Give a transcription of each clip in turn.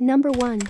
Number 1.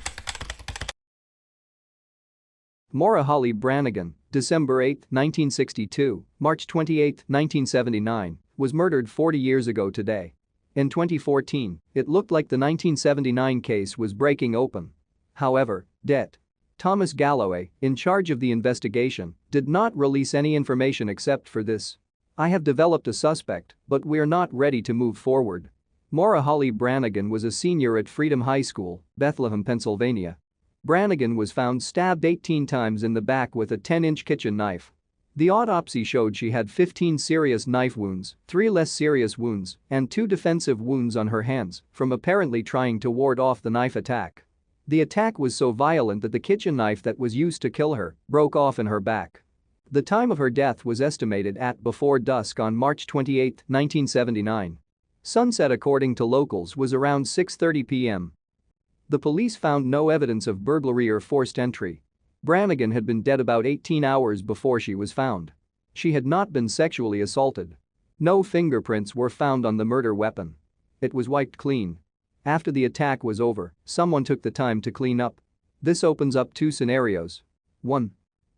Moira Holly Branigan, December 8, 1962, March 28, 1979, was murdered 40 years ago today. In 2014, it looked like the 1979 case was breaking open. However, Det. Thomas Galloway, in charge of the investigation, did not release any information except for this: "I have developed a suspect, but we're not ready to move forward." Moira Holly Branigan was a senior at Freedom High School, Bethlehem, Pennsylvania. Branigan was found stabbed 18 times in the back with a 10-inch kitchen knife. The autopsy showed she had 15 serious knife wounds, 3 less serious wounds, and 2 defensive wounds on her hands from apparently trying to ward off the knife attack. The attack was so violent that the kitchen knife that was used to kill her broke off in her back. The time of her death was estimated at before dusk on March 28, 1979. Sunset, according to locals, was around 6:30 p.m. The police found no evidence of burglary or forced entry. Branigan had been dead about 18 hours before she was found. She had not been sexually assaulted. No fingerprints were found on the murder weapon. It was wiped clean. After the attack was over, someone took the time to clean up. This opens up 2 scenarios. 1.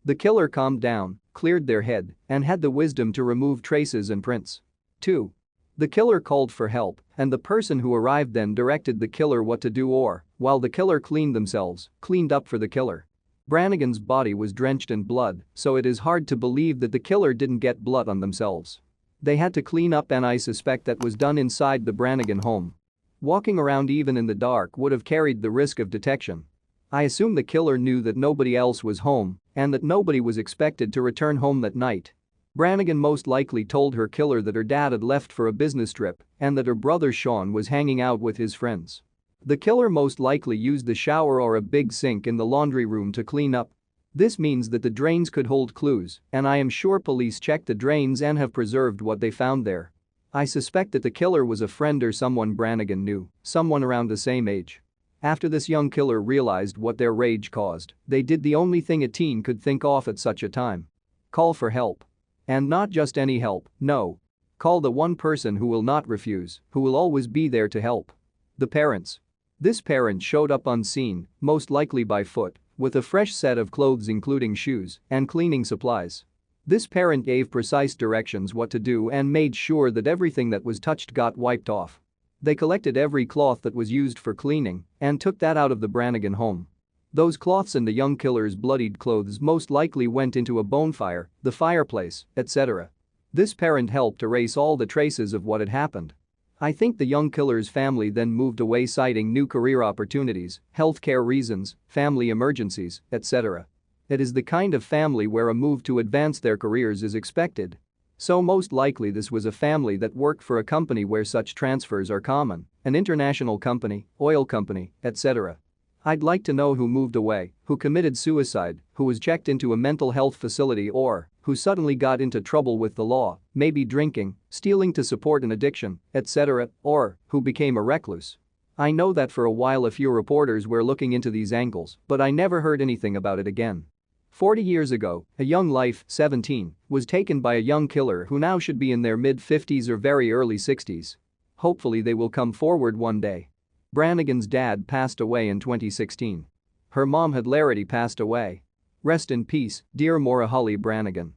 The killer calmed down, cleared their head, and had the wisdom to remove traces and prints. 2. The killer called for help, and the person who arrived then directed the killer what to do, or, while the killer cleaned themselves, cleaned up for the killer. Branigan's body was drenched in blood, so it is hard to believe that the killer didn't get blood on themselves. They had to clean up, and I suspect that was done inside the Branigan home. Walking around even in the dark would have carried the risk of detection. I assume the killer knew that nobody else was home and that nobody was expected to return home that night. Branigan most likely told her killer that her dad had left for a business trip and that her brother Sean was hanging out with his friends. The killer most likely used the shower or a big sink in the laundry room to clean up. This means that the drains could hold clues, and I am sure police checked the drains and have preserved what they found there. I suspect that the killer was a friend or someone Branigan knew, someone around the same age. After this young killer realized what their rage caused, they did the only thing a teen could think of at such a time: call for help. And not just any help, no. Call the one person who will not refuse, who will always be there to help. The parents. This parent showed up on scene, most likely by foot, with a fresh set of clothes including shoes and cleaning supplies. This parent gave precise directions what to do and made sure that everything that was touched got wiped off. They collected every cloth that was used for cleaning and took that out of the Branigan home. Those cloths and the young killer's bloodied clothes most likely went into a bonfire, the fireplace, etc. This parent helped erase all the traces of what had happened. I think the young killer's family then moved away, citing new career opportunities, healthcare reasons, family emergencies, etc. It is the kind of family where a move to advance their careers is expected. So most likely this was a family that worked for a company where such transfers are common, an international company, oil company, etc. I'd like to know who moved away, who committed suicide, who was checked into a mental health facility, or who suddenly got into trouble with the law, maybe drinking, stealing to support an addiction, etc., or who became a recluse. I know that for a while a few reporters were looking into these angles, but I never heard anything about it again. 40 years ago, a young life, 17, was taken by a young killer who now should be in their mid-50s or very early 60s. Hopefully they will come forward one day. Branigan's dad passed away in 2016. Her mom had already passed away. Rest in peace, dear Moira Holly Branigan.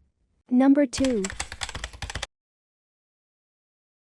Number 2.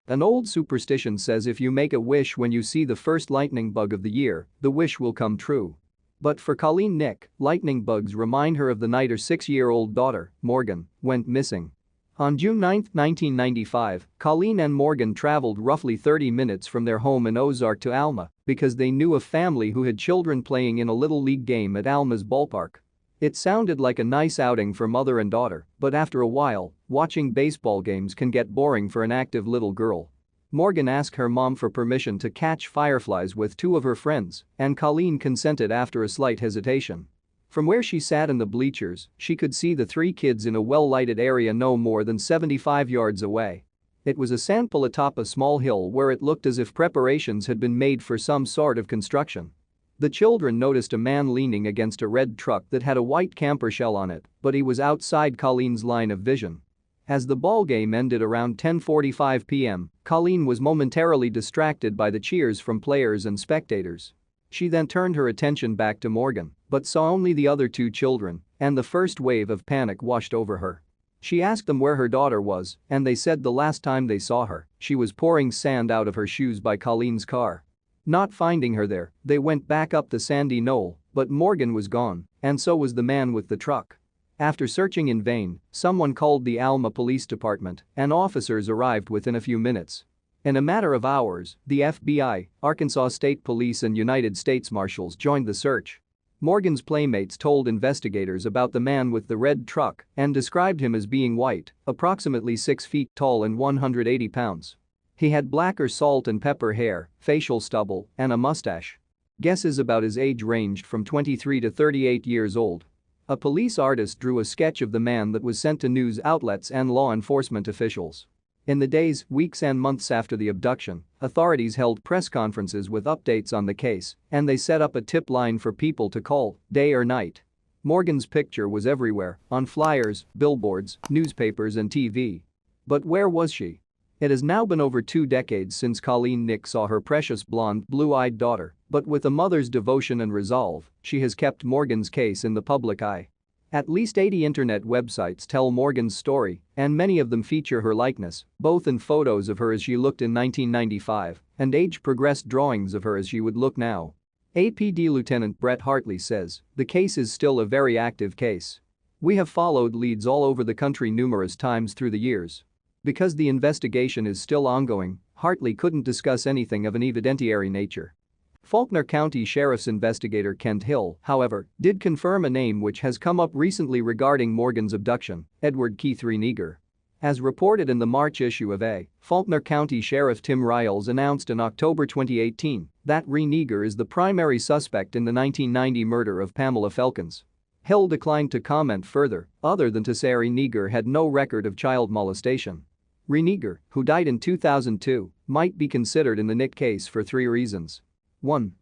An old superstition says if you make a wish when you see the first lightning bug of the year, the wish will come true. But for Colleen Nick, lightning bugs remind her of the night her 6-year-old daughter, Morgan, went missing. On June 9, 1995, Colleen and Morgan traveled roughly 30 minutes from their home in Ozark to Alma because they knew a family who had children playing in a little league game at Alma's ballpark. It sounded like a nice outing for mother and daughter, but after a while, watching baseball games can get boring for an active little girl. Morgan asked her mom for permission to catch fireflies with 2 of her friends, and Colleen consented after a slight hesitation. From where she sat in the bleachers, she could see the 3 kids in a well-lighted area no more than 75 yards away. It was a sandpile atop a small hill where it looked as if preparations had been made for some sort of construction. The children noticed a man leaning against a red truck that had a white camper shell on it, but he was outside Colleen's line of vision. As the ballgame ended around 10:45 p.m., Colleen was momentarily distracted by the cheers from players and spectators. She then turned her attention back to Morgan, but saw only the other two children, and the first wave of panic washed over her. She asked them where her daughter was, and they said the last time they saw her, she was pouring sand out of her shoes by Colleen's car. Not finding her there, they went back up the sandy knoll, but Morgan was gone, and so was the man with the truck. After searching in vain, someone called the Alma Police Department, and officers arrived within a few minutes. In a matter of hours, the FBI, Arkansas State Police and United States Marshals joined the search. Morgan's playmates told investigators about the man with the red truck and described him as being white, approximately 6 feet tall and 180 pounds. He had black or salt and pepper hair, facial stubble, and a mustache. Guesses about his age ranged from 23 to 38 years old. A police artist drew a sketch of the man that was sent to news outlets and law enforcement officials. In the days, weeks and months after the abduction, authorities held press conferences with updates on the case, and they set up a tip line for people to call, day or night. Morgan's picture was everywhere, on flyers, billboards, newspapers and TV. But where was she? It has now been over 2 decades since Colleen Nick saw her precious blonde, blue-eyed daughter, but with a mother's devotion and resolve, she has kept Morgan's case in the public eye. At least 80 internet websites tell Morgan's story, and many of them feature her likeness, both in photos of her as she looked in 1995 and age-progressed drawings of her as she would look now. APD Lieutenant Brett Hartley says, "The case is still a very active case. We have followed leads all over the country numerous times through the years. Because the investigation is still ongoing, Hartley couldn't discuss anything of an evidentiary nature." Faulkner County Sheriff's investigator Kent Hill, however, did confirm a name which has come up recently regarding Morgan's abduction: Edward Keith Reighelle. As reported in the March issue of A, Faulkner County Sheriff Tim Reighelle announced in October 2018 that Reighelle is the primary suspect in the 1990 murder of Pamela Felkins. Hill declined to comment further, other than to say Reighelle had no record of child molestation. Reighelle, who died in 2002, might be considered in the Nick case for 3 reasons. 1.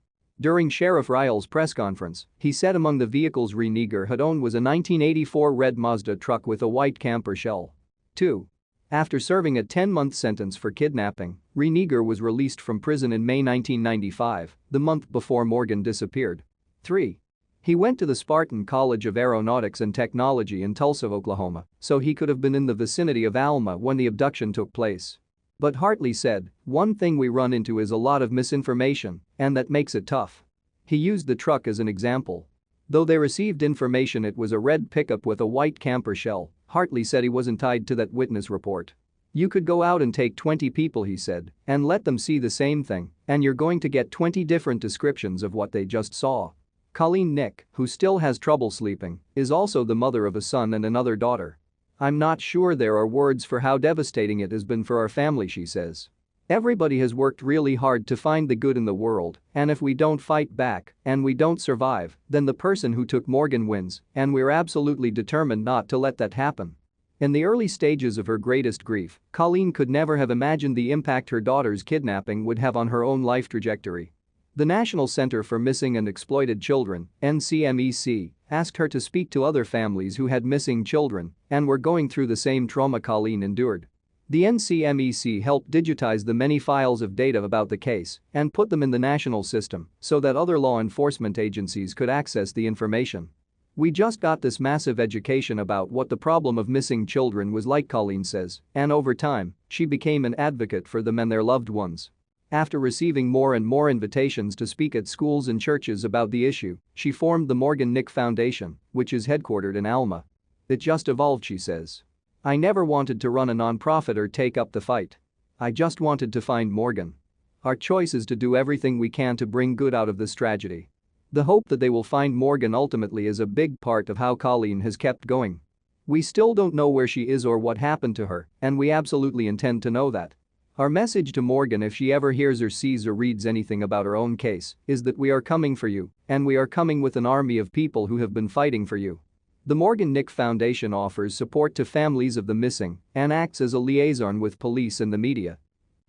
During Sheriff Reihle's press conference, he said among the vehicles Reighelle had owned was a 1984 red Mazda truck with a white camper shell. 2. After serving a 10-month sentence for kidnapping, Reighelle was released from prison in May 1995, the month before Morgan disappeared. 3. He went to the Spartan College of Aeronautics and Technology in Tulsa, Oklahoma, so he could have been in the vicinity of Alma when the abduction took place. But Hartley said, "One thing we run into is a lot of misinformation, and that makes it tough." He used the truck as an example. Though they received information it was a red pickup with a white camper shell, Hartley said he wasn't tied to that witness report. "You could go out and take 20 people," he said, "and let them see the same thing, and you're going to get 20 different descriptions of what they just saw." Colleen Nick, who still has trouble sleeping, is also the mother of a son and another daughter. "I'm not sure there are words for how devastating it has been for our family," she says. "Everybody has worked really hard to find the good in the world, and if we don't fight back and we don't survive, then the person who took Morgan wins, and we're absolutely determined not to let that happen." In the early stages of her greatest grief, Colleen could never have imagined the impact her daughter's kidnapping would have on her own life trajectory. The National Center for Missing and Exploited Children, NCMEC, asked her to speak to other families who had missing children and were going through the same trauma Colleen endured. The NCMEC helped digitize the many files of data about the case and put them in the national system so that other law enforcement agencies could access the information. "We just got this massive education about what the problem of missing children was like," Colleen says, and over time, she became an advocate for them and their loved ones. After receiving more and more invitations to speak at schools and churches about the issue, she formed the Morgan Nick Foundation, which is headquartered in Alma. "It just evolved," she says. "I never wanted to run a nonprofit or take up the fight. I just wanted to find Morgan. Our choice is to do everything we can to bring good out of this tragedy. The hope that they will find Morgan ultimately is a big part of how Colleen has kept going. We still don't know where she is or what happened to her, and we absolutely intend to know that. Our message to Morgan if she ever hears or sees or reads anything about her own case is that we are coming for you, and we are coming with an army of people who have been fighting for you." The Morgan Nick Foundation offers support to families of the missing and acts as a liaison with police and the media.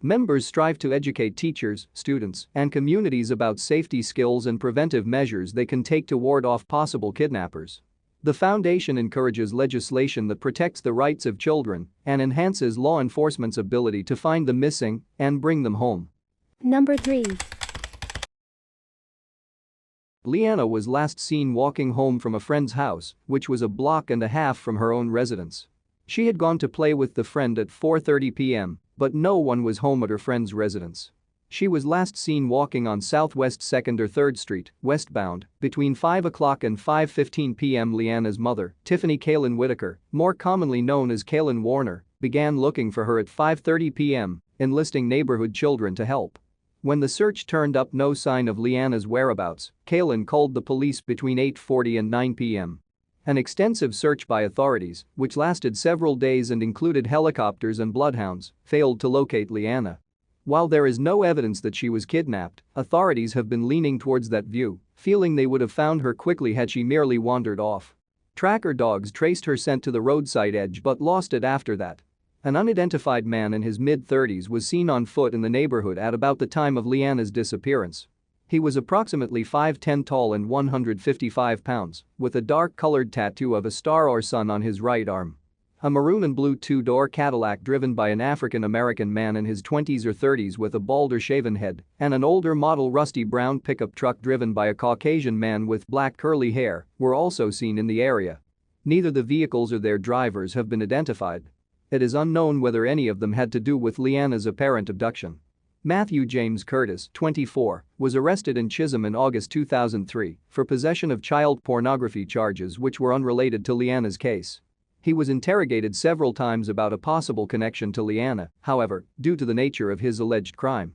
Members strive to educate teachers, students, and communities about safety skills and preventive measures they can take to ward off possible kidnappers. The foundation encourages legislation that protects the rights of children and enhances law enforcement's ability to find the missing and bring them home. Number 3. Lyanna was last seen walking home from a friend's house, which was a block and a half from her own residence. She had gone to play with the friend at 4:30 p.m., but no one was home at her friend's residence. She was last seen walking on Southwest 2nd or 3rd Street, westbound, between 5 o'clock and 5:15 p.m. Lyanna's mother, Tiffany Kaylin Whitaker, more commonly known as Kaylin Warner, began looking for her at 5:30 p.m., enlisting neighborhood children to help. When the search turned up no sign of Lyanna's whereabouts, Kaylin called the police between 8:40 and 9 p.m. An extensive search by authorities, which lasted several days and included helicopters and bloodhounds, failed to locate Lyanna. While there is no evidence that she was kidnapped, authorities have been leaning towards that view, feeling they would have found her quickly had she merely wandered off. Tracker dogs traced her scent to the roadside edge but lost it after that. An unidentified man in his mid-30s was seen on foot in the neighborhood at about the time of Lyanna's disappearance. He was approximately 5'10" tall and 155 pounds, with a dark-colored tattoo of a star or sun on his right arm. A maroon and blue two-door Cadillac driven by an African-American man in his 20s or 30s with a bald or shaven head, and an older model rusty brown pickup truck driven by a Caucasian man with black curly hair were also seen in the area. Neither the vehicles or their drivers have been identified. It is unknown whether any of them had to do with Lyanna's apparent abduction. Matthew James Curtis, 24, was arrested in Chisholm in August 2003 for possession of child pornography charges which were unrelated to Lyanna's case. He was interrogated several times about a possible connection to Lyanna, however, due to the nature of his alleged crime.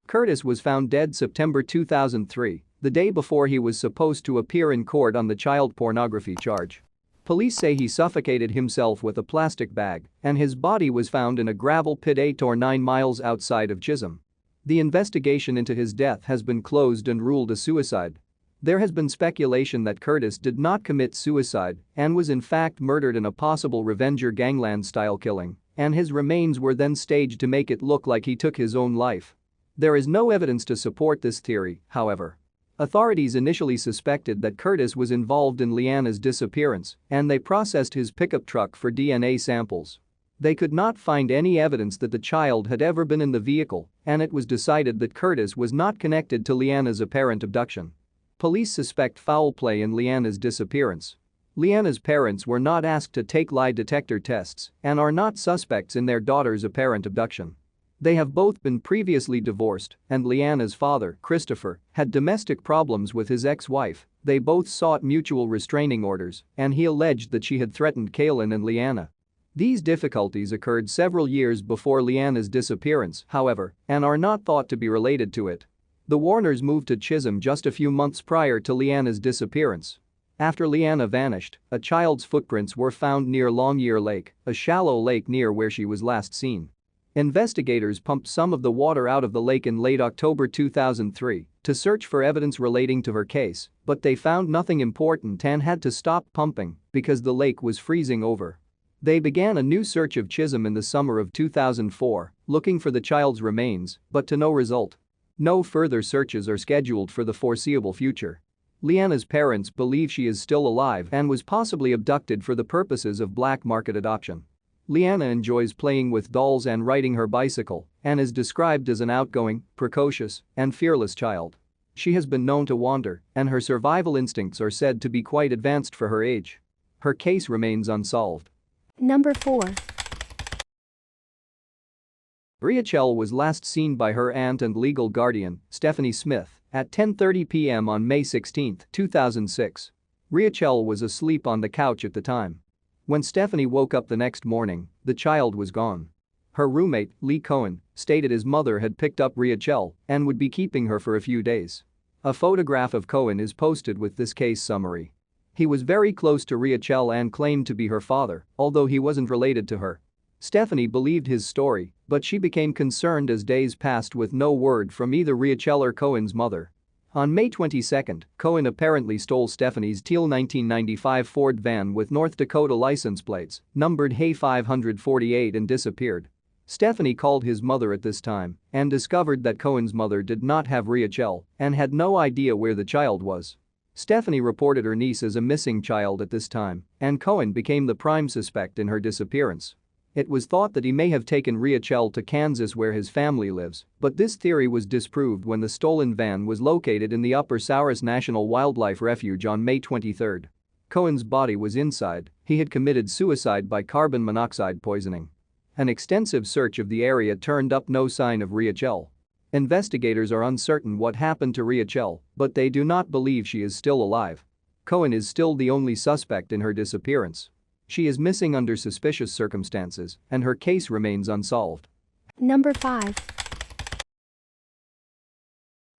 Curtis was found dead September 2003, the day before he was supposed to appear in court on the child pornography charge. Police say he suffocated himself with a plastic bag, and his body was found in a gravel pit 8 or 9 miles outside of Chisholm. The investigation into his death has been closed and ruled a suicide. There has been speculation that Curtis did not commit suicide and was in fact murdered in a possible revenge or gangland-style killing, and his remains were then staged to make it look like he took his own life. There is no evidence to support this theory, however. Authorities initially suspected that Curtis was involved in Lyanna's disappearance, and they processed his pickup truck for DNA samples. They could not find any evidence that the child had ever been in the vehicle, and it was decided that Curtis was not connected to Lyanna's apparent abduction. Police suspect foul play in Lyanna's disappearance. Lyanna's parents were not asked to take lie detector tests and are not suspects in their daughter's apparent abduction. They have both been previously divorced, and Lyanna's father, Christopher, had domestic problems with his ex-wife. They both sought mutual restraining orders, and he alleged that she had threatened Kaylin and Lyanna. These difficulties occurred several years before Lyanna's disappearance, however, and are not thought to be related to it. The Warners moved to Chisholm just a few months prior to Lyanna's disappearance. After Lyanna vanished, a child's footprints were found near Longyear Lake, a shallow lake near where she was last seen. Investigators pumped some of the water out of the lake in late October 2003 to search for evidence relating to her case, but they found nothing important and had to stop pumping because the lake was freezing over. They began a new search of Chisholm in the summer of 2004, looking for the child's remains, but to no result. No further searches are scheduled for the foreseeable future. Lyanna's parents believe she is still alive and was possibly abducted for the purposes of black market adoption. Lyanna enjoys playing with dolls and riding her bicycle and is described as an outgoing, precocious, and fearless child. She has been known to wander, and her survival instincts are said to be quite advanced for her age. Her case remains unsolved. Number 4. Reighelle was last seen by her aunt and legal guardian, Stephanie Smith, at 10:30 p.m. on May 16, 2006. Reighelle was asleep on the couch at the time. When Stephanie woke up the next morning, the child was gone. Her roommate, Lee Cohen, stated his mother had picked up Reighelle and would be keeping her for a few days. A photograph of Cohen is posted with this case summary. He was very close to Reighelle and claimed to be her father, although he wasn't related to her. Stephanie believed his story, but she became concerned as days passed with no word from either Reighelle or Cohen's mother. On May 22, Cohen apparently stole Stephanie's teal 1995 Ford van with North Dakota license plates, numbered Hay 548, and disappeared. Stephanie called his mother at this time and discovered that Cohen's mother did not have Reighelle and had no idea where the child was. Stephanie reported her niece as a missing child at this time, and Cohen became the prime suspect in her disappearance. It was thought that he may have taken Reighelle to Kansas where his family lives, but this theory was disproved when the stolen van was located in the Upper Souris National Wildlife Refuge on May 23. Cohen's body was inside. He had committed suicide by carbon monoxide poisoning. An extensive search of the area turned up no sign of Reighelle. Investigators are uncertain what happened to Reighelle, but they do not believe she is still alive. Cohen is still the only suspect in her disappearance. She is missing under suspicious circumstances, and her case remains unsolved. Number 5.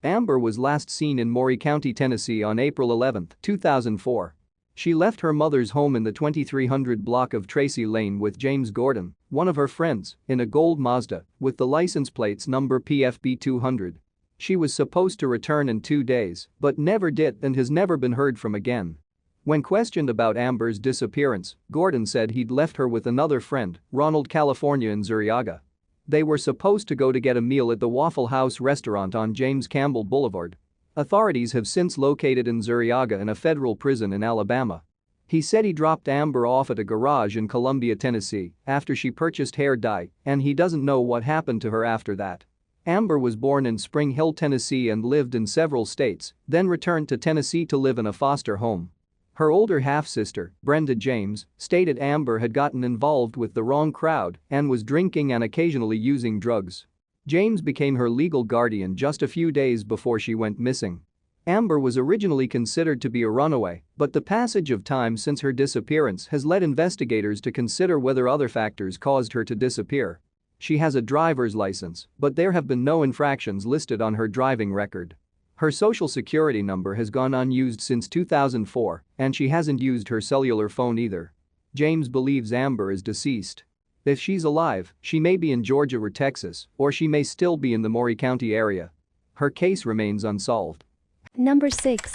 Amber was last seen in Maury County, Tennessee on April 11, 2004. She left her mother's home in the 2300 block of Tracy Lane with James Gordon, one of her friends, in a gold Mazda with the license plates number PFB 200. She was supposed to return in 2 days, but never did and has never been heard from again. When questioned about Amber's disappearance, Gordon said he'd left her with another friend, Ronald California in Zuriaga. They were supposed to go to get a meal at the Waffle House restaurant on James Campbell Boulevard. Authorities have since located in Zuriaga in a federal prison in Alabama. He said he dropped Amber off at a garage in Columbia, Tennessee, after she purchased hair dye, and he doesn't know what happened to her after that. Amber was born in Spring Hill, Tennessee and lived in several states, then returned to Tennessee to live in a foster home. Her older half-sister, Brenda James, stated Amber had gotten involved with the wrong crowd and was drinking and occasionally using drugs. James became her legal guardian just a few days before she went missing. Amber was originally considered to be a runaway, but the passage of time since her disappearance has led investigators to consider whether other factors caused her to disappear. She has a driver's license, but there have been no infractions listed on her driving record. Her social security number has gone unused since 2004, and she hasn't used her cellular phone either. James believes Amber is deceased. If she's alive, she may be in Georgia or Texas, or she may still be in the Maury County area. Her case remains unsolved. Number 6.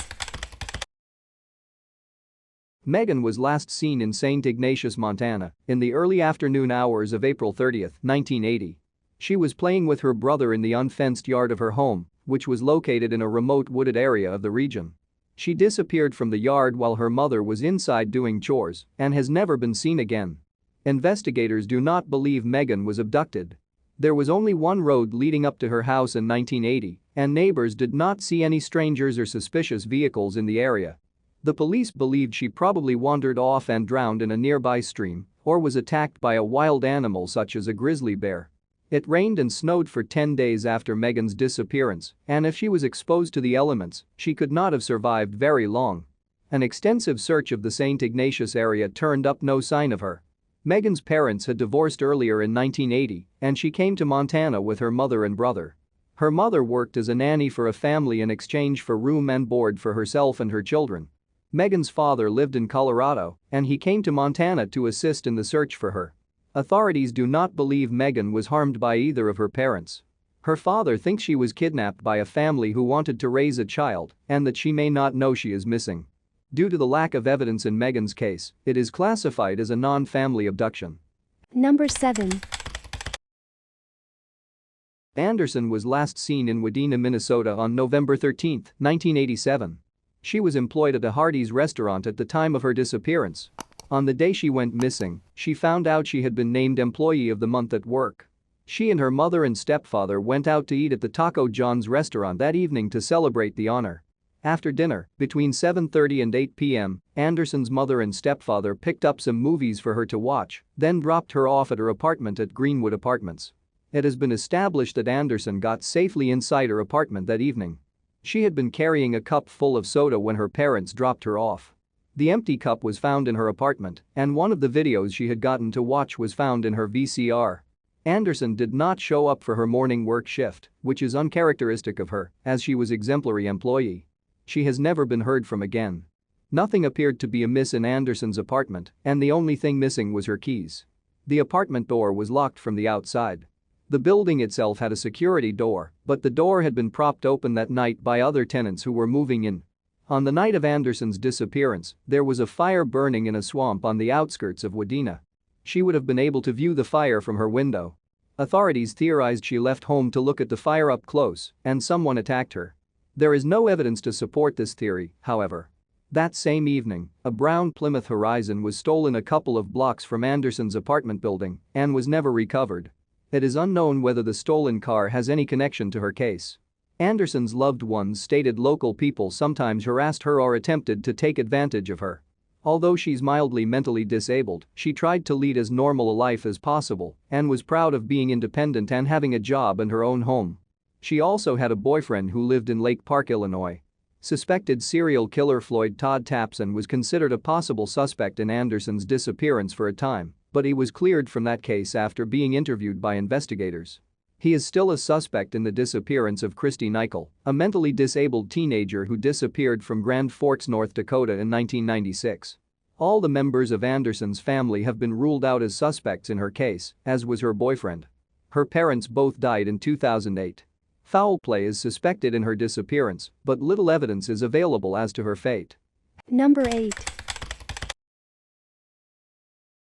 Megan was last seen in St. Ignatius, Montana, in the early afternoon hours of April 30, 1980. She was playing with her brother in the unfenced yard of her home, which was located in a remote wooded area of the region. She disappeared from the yard while her mother was inside doing chores and has never been seen again. Investigators do not believe Megan was abducted. There was only one road leading up to her house in 1980, and neighbors did not see any strangers or suspicious vehicles in the area. The police believed she probably wandered off and drowned in a nearby stream or was attacked by a wild animal such as a grizzly bear. It rained and snowed for 10 days after Megan's disappearance, and if she was exposed to the elements, she could not have survived very long. An extensive search of the St. Ignatius area turned up no sign of her. Megan's parents had divorced earlier in 1980, and she came to Montana with her mother and brother. Her mother worked as a nanny for a family in exchange for room and board for herself and her children. Megan's father lived in Colorado, and he came to Montana to assist in the search for her. Authorities do not believe Megan was harmed by either of her parents. Her father thinks she was kidnapped by a family who wanted to raise a child and that she may not know she is missing. Due to the lack of evidence in Megan's case, it is classified as a non-family abduction. Number 7. Anderson was last seen in Wadena, Minnesota on November 13, 1987. She was employed at a Hardee's restaurant at the time of her disappearance. On the day she went missing, she found out she had been named Employee of the Month at work. She and her mother and stepfather went out to eat at the Taco John's restaurant that evening to celebrate the honor. After dinner, between 7:30 and 8 p.m., Anderson's mother and stepfather picked up some movies for her to watch, then dropped her off at her apartment at Greenwood Apartments. It has been established that Anderson got safely inside her apartment that evening. She had been carrying a cup full of soda when her parents dropped her off. The empty cup was found in her apartment, and one of the videos she had gotten to watch was found in her VCR. Anderson did not show up for her morning work shift, which is uncharacteristic of her, as she was an exemplary employee. She has never been heard from again. Nothing appeared to be amiss in Anderson's apartment, and the only thing missing was her keys. The apartment door was locked from the outside. The building itself had a security door, but the door had been propped open that night by other tenants who were moving in. On the night of Anderson's disappearance, there was a fire burning in a swamp on the outskirts of Wadena. She would have been able to view the fire from her window. Authorities theorized she left home to look at the fire up close and someone attacked her. There is no evidence to support this theory, however. That same evening, a brown Plymouth Horizon was stolen a couple of blocks from Anderson's apartment building and was never recovered. It is unknown whether the stolen car has any connection to her case. Anderson's loved ones stated local people sometimes harassed her or attempted to take advantage of her. Although she's mildly mentally disabled, she tried to lead as normal a life as possible and was proud of being independent and having a job and her own home. She also had a boyfriend who lived in Lake Park, Illinois. Suspected serial killer Floyd Todd Tapson was considered a possible suspect in Anderson's disappearance for a time, but he was cleared from that case after being interviewed by investigators. He is still a suspect in the disappearance of Christy Nichol, a mentally disabled teenager who disappeared from Grand Forks, North Dakota in 1996. All the members of Anderson's family have been ruled out as suspects in her case, as was her boyfriend. Her parents both died in 2008. Foul play is suspected in her disappearance, but little evidence is available as to her fate. Number 8.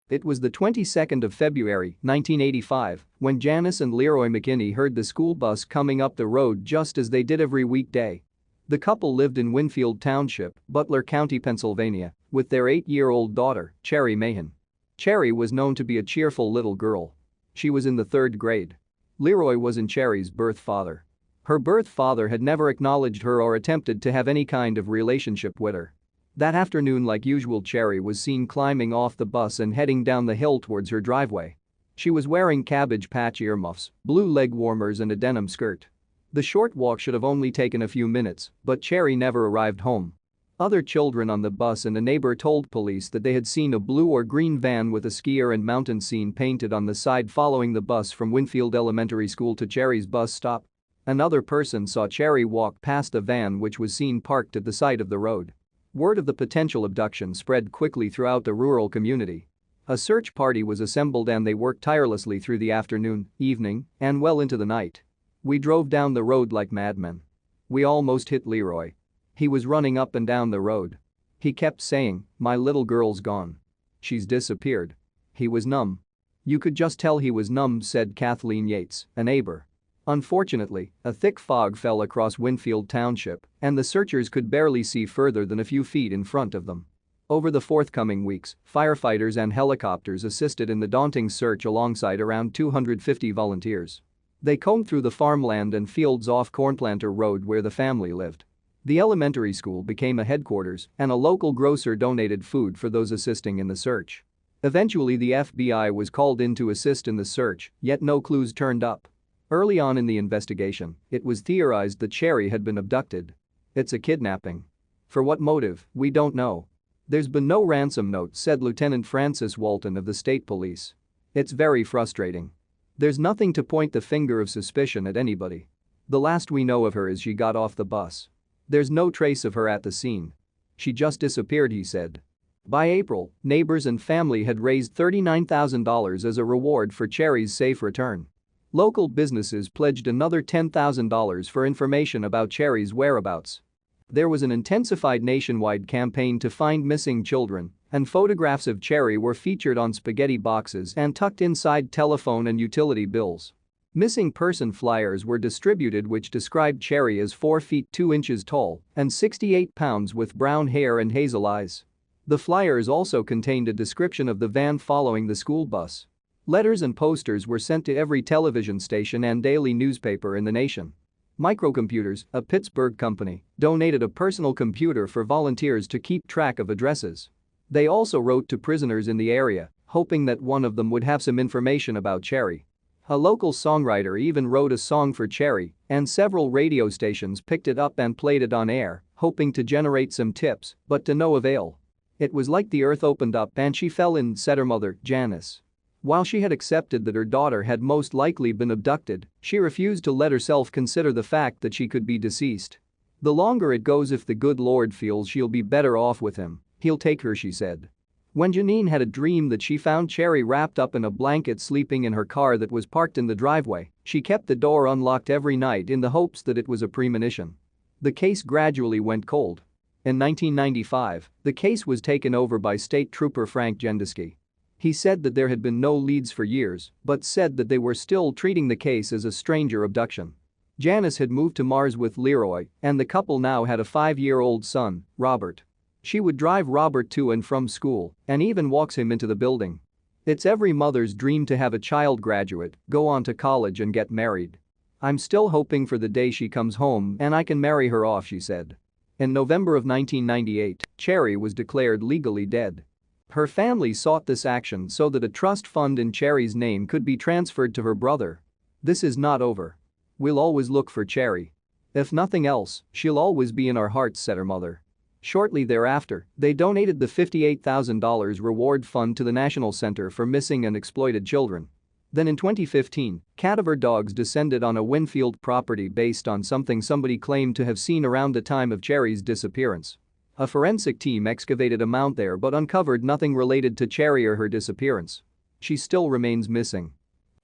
It was the 22nd of February, 1985, when Janice and Leroy Mckinney heard the school bus coming up the road just as they did every weekday. The couple lived in Winfield Township, Butler County, Pennsylvania, with their 8-year-old daughter, Cherry Mahan. Cherry was known to be a cheerful little girl. She was in the 3rd grade. Leroy wasn't Cherry's birth father. Her birth father had never acknowledged her or attempted to have any kind of relationship with her. That afternoon, like usual, Cherry was seen climbing off the bus and heading down the hill towards her driveway. She was wearing Cabbage Patch earmuffs, blue leg warmers and a denim skirt. The short walk should have only taken a few minutes, but Cherry never arrived home. Other children on the bus and a neighbor told police that they had seen a blue or green van with a skier and mountain scene painted on the side following the bus from Winfield Elementary School to Cherry's bus stop. Another person saw Cherry walk past the van, which was seen parked at the side of the road. Word of the potential abduction spread quickly throughout the rural community. A search party was assembled and they worked tirelessly through the afternoon, evening, and well into the night. We drove down the road like madmen. We almost hit Leroy. He was running up and down the road. He kept saying, "My little girl's gone. She's disappeared." He was numb. "You could just tell he was numb," said Kathleen Yates, a neighbor. Unfortunately, a thick fog fell across Winfield Township, and the searchers could barely see further than a few feet in front of them. Over the forthcoming weeks, firefighters and helicopters assisted in the daunting search alongside around 250 volunteers. They combed through the farmland and fields off Cornplanter Road where the family lived. The elementary school became a headquarters, and a local grocer donated food for those assisting in the search. Eventually, the FBI was called in to assist in the search, yet no clues turned up. Early on in the investigation, it was theorized that Cherry had been abducted. It's a kidnapping. For what motive, we don't know. There's been no ransom note, said Lieutenant Francis Walton of the state police. It's very frustrating. There's nothing to point the finger of suspicion at anybody. The last we know of her is she got off the bus. There's no trace of her at the scene. She just disappeared, he said. By April, neighbors and family had raised $39,000 as a reward for Cherry's safe return. Local businesses pledged another $10,000 for information about Cherry's whereabouts. There was an intensified nationwide campaign to find missing children, and photographs of Cherry were featured on spaghetti boxes and tucked inside telephone and utility bills. Missing person flyers were distributed which described Cherry as 4 feet 2 inches tall and 68 pounds with brown hair and hazel eyes. The flyers also contained a description of the van following the school bus. Letters and posters were sent to every television station and daily newspaper in the nation. Microcomputers, a Pittsburgh company, donated a personal computer for volunteers to keep track of addresses. They also wrote to prisoners in the area, hoping that one of them would have some information about Cherry. A local songwriter even wrote a song for Cherry, and several radio stations picked it up and played it on air, hoping to generate some tips, but to no avail. It was like the earth opened up and she fell in, said her mother, Janice. While she had accepted that her daughter had most likely been abducted, she refused to let herself consider the fact that she could be deceased. The longer it goes, if the good Lord feels she'll be better off with him, he'll take her, she said. When Janine had a dream that she found Cherry wrapped up in a blanket sleeping in her car that was parked in the driveway, she kept the door unlocked every night in the hopes that it was a premonition. The case gradually went cold. In 1995, the case was taken over by State Trooper Frank Gendiski. He said that there had been no leads for years, but said that they were still treating the case as a stranger abduction. Janice had moved to Mars with Leroy, and the couple now had a 5-year-old son, Robert. She would drive Robert to and from school and even walks him into the building. It's every mother's dream to have a child graduate, go on to college and get married. I'm still hoping for the day she comes home and I can marry her off, she said. In November of 1998, Cherry was declared legally dead. Her family sought this action so that a trust fund in Cherry's name could be transferred to her brother. This is not over. We'll always look for Cherry. If nothing else, she'll always be in our hearts, said her mother. Shortly thereafter, they donated the $58,000 reward fund to the National Center for Missing and Exploited Children. Then in 2015, cadaver dogs descended on a Winfield property based on something somebody claimed to have seen around the time of Cherry's disappearance. A forensic team excavated a mound there but uncovered nothing related to Cherry or her disappearance. She still remains missing.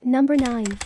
Number 9.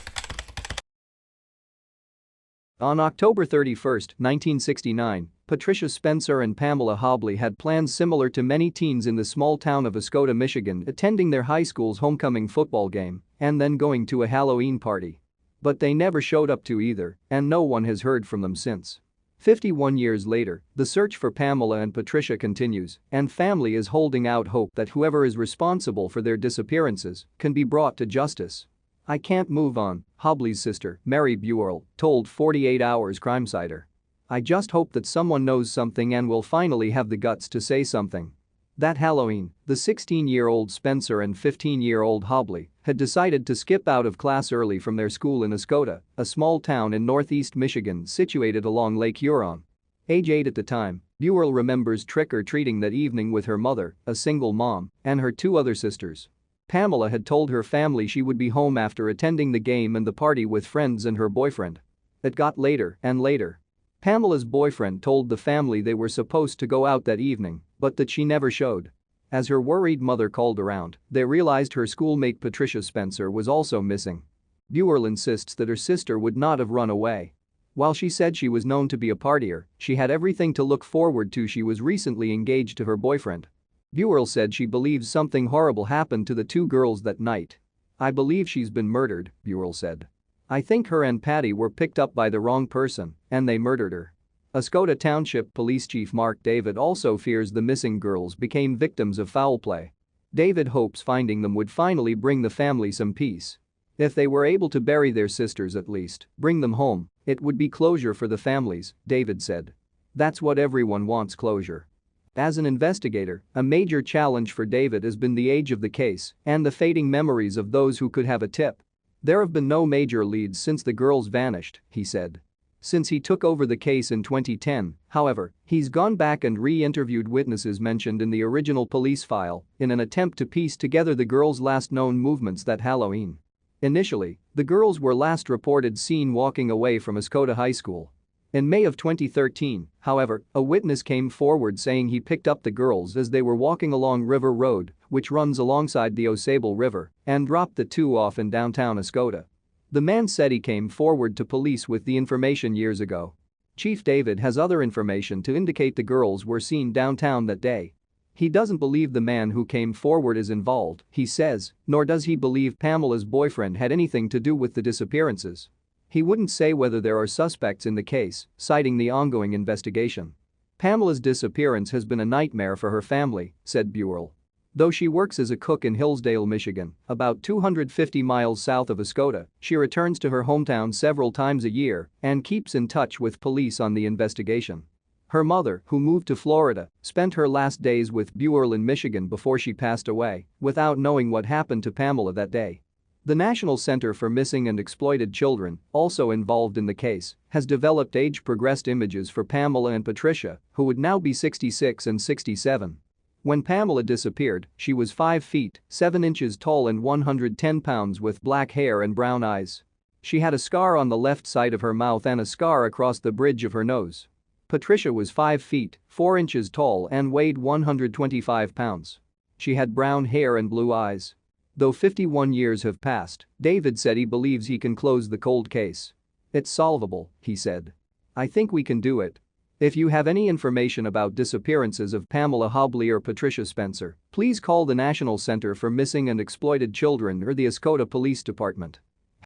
On October 31, 1969, Patricia Spencer and Pamela Hobley had plans similar to many teens in the small town of Escoda, Michigan, attending their high school's homecoming football game and then going to a Halloween party. But they never showed up to either, and no one has heard from them since. 51 years later, the search for Pamela and Patricia continues, and family is holding out hope that whoever is responsible for their disappearances can be brought to justice. I can't move on, Hobley's sister, Mary Buell, told 48 Hours Crimesider. I just hope that someone knows something and will finally have the guts to say something. That Halloween, the 16-year-old Spencer and 15-year-old Hobley had decided to skip out of class early from their school in Escoda, a small town in northeast Michigan situated along Lake Huron. Age 8 at the time, Buell remembers trick-or-treating that evening with her mother, a single mom, and her 2 other sisters. Pamela had told her family she would be home after attending the game and the party with friends and her boyfriend. It got later and later. Pamela's boyfriend told the family they were supposed to go out that evening, but that she never showed. As her worried mother called around, they realized her schoolmate Patricia Spencer was also missing. Buell insists that her sister would not have run away. While she said she was known to be a partier, she had everything to look forward to. She was recently engaged to her boyfriend. Buell said she believes something horrible happened to the 2 girls that night. I believe she's been murdered, Buell said. I think her and Patty were picked up by the wrong person, and they murdered her. Escoda Township Police Chief Mark David also fears the missing girls became victims of foul play. David hopes finding them would finally bring the family some peace. If they were able to bury their sisters, at least bring them home, it would be closure for the families, David said. That's what everyone wants, closure. As an investigator, a major challenge for David has been the age of the case and the fading memories of those who could have a tip. There have been no major leads since the girls vanished, he said. Since he took over the case in 2010, however, he's gone back and re-interviewed witnesses mentioned in the original police file in an attempt to piece together the girls' last known movements that Halloween. Initially, the girls were last reported seen walking away from Escoda High School. In May of 2013, however, a witness came forward saying he picked up the girls as they were walking along River Road, which runs alongside the Osable River, and dropped the 2 off in downtown Escoda. The man said he came forward to police with the information years ago. Chief David has other information to indicate the girls were seen downtown that day. He doesn't believe the man who came forward is involved, he says, nor does he believe Pamela's boyfriend had anything to do with the disappearances. He wouldn't say whether there are suspects in the case, citing the ongoing investigation. Pamela's disappearance has been a nightmare for her family, said Buell. Though she works as a cook in Hillsdale, Michigan, about 250 miles south of Escoda, she returns to her hometown several times a year and keeps in touch with police on the investigation. Her mother, who moved to Florida, spent her last days with Buell in Michigan before she passed away, without knowing what happened to Pamela that day. The National Center for Missing and Exploited Children, also involved in the case, has developed age-progressed images for Pamela and Patricia, who would now be 66 and 67. When Pamela disappeared, she was 5 feet, 7 inches tall and 110 pounds with black hair and brown eyes. She had a scar on the left side of her mouth and a scar across the bridge of her nose. Patricia was 5 feet, 4 inches tall and weighed 125 pounds. She had brown hair and blue eyes. Though 51 years have passed, David said he believes he can close the cold case. It's solvable, he said. I think we can do it. If you have any information about disappearances of Pamela Hobley or Patricia Spencer, please call the National Center for Missing and Exploited Children or the Escoda Police Department.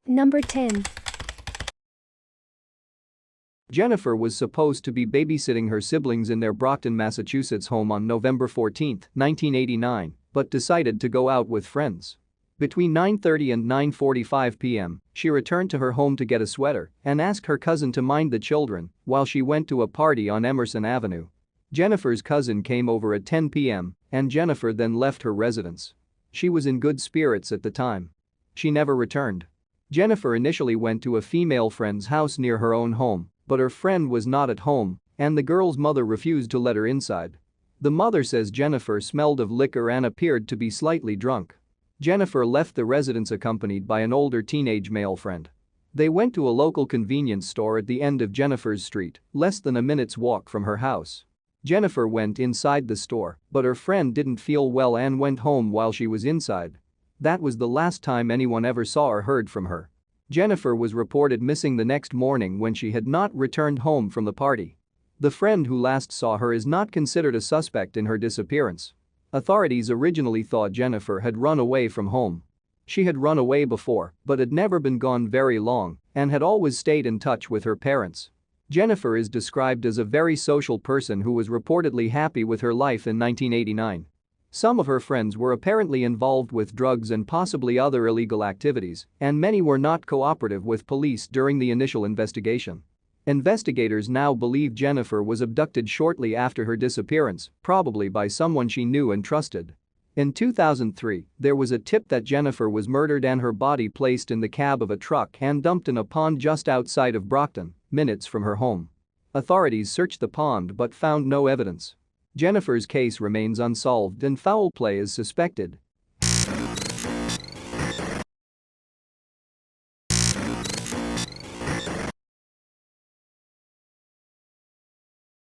Number 10. Jennifer was supposed to be babysitting her siblings in their Brockton, Massachusetts home on November 14, 1989, but decided to go out with friends. Between 9:30 and 9:45 p.m., she returned to her home to get a sweater and asked her cousin to mind the children while she went to a party on Emerson Avenue. Jennifer's cousin came over at 10 p.m., and Jennifer then left her residence. She was in good spirits at the time. She never returned. Jennifer initially went to a female friend's house near her own home, but her friend was not at home, and the girl's mother refused to let her inside. The mother says Jennifer smelled of liquor and appeared to be slightly drunk. Jennifer left the residence accompanied by an older teenage male friend. They went to a local convenience store at the end of Jennifer's street, less than a minute's walk from her house. Jennifer went inside the store, but her friend didn't feel well and went home while she was inside. That was the last time anyone ever saw or heard from her. Jennifer was reported missing the next morning when she had not returned home from the party. The friend who last saw her is not considered a suspect in her disappearance. Authorities originally thought Jennifer had run away from home. She had run away before, but had never been gone very long and had always stayed in touch with her parents. Jennifer is described as a very social person who was reportedly happy with her life in 1989. Some of her friends were apparently involved with drugs and possibly other illegal activities, and many were not cooperative with police during the initial investigation. Investigators now believe Jennifer was abducted shortly after her disappearance, probably by someone she knew and trusted. In 2003, there was a tip that Jennifer was murdered and her body placed in the cab of a truck and dumped in a pond just outside of Brockton, minutes from her home. Authorities searched the pond but found no evidence. Jennifer's case remains unsolved and foul play is suspected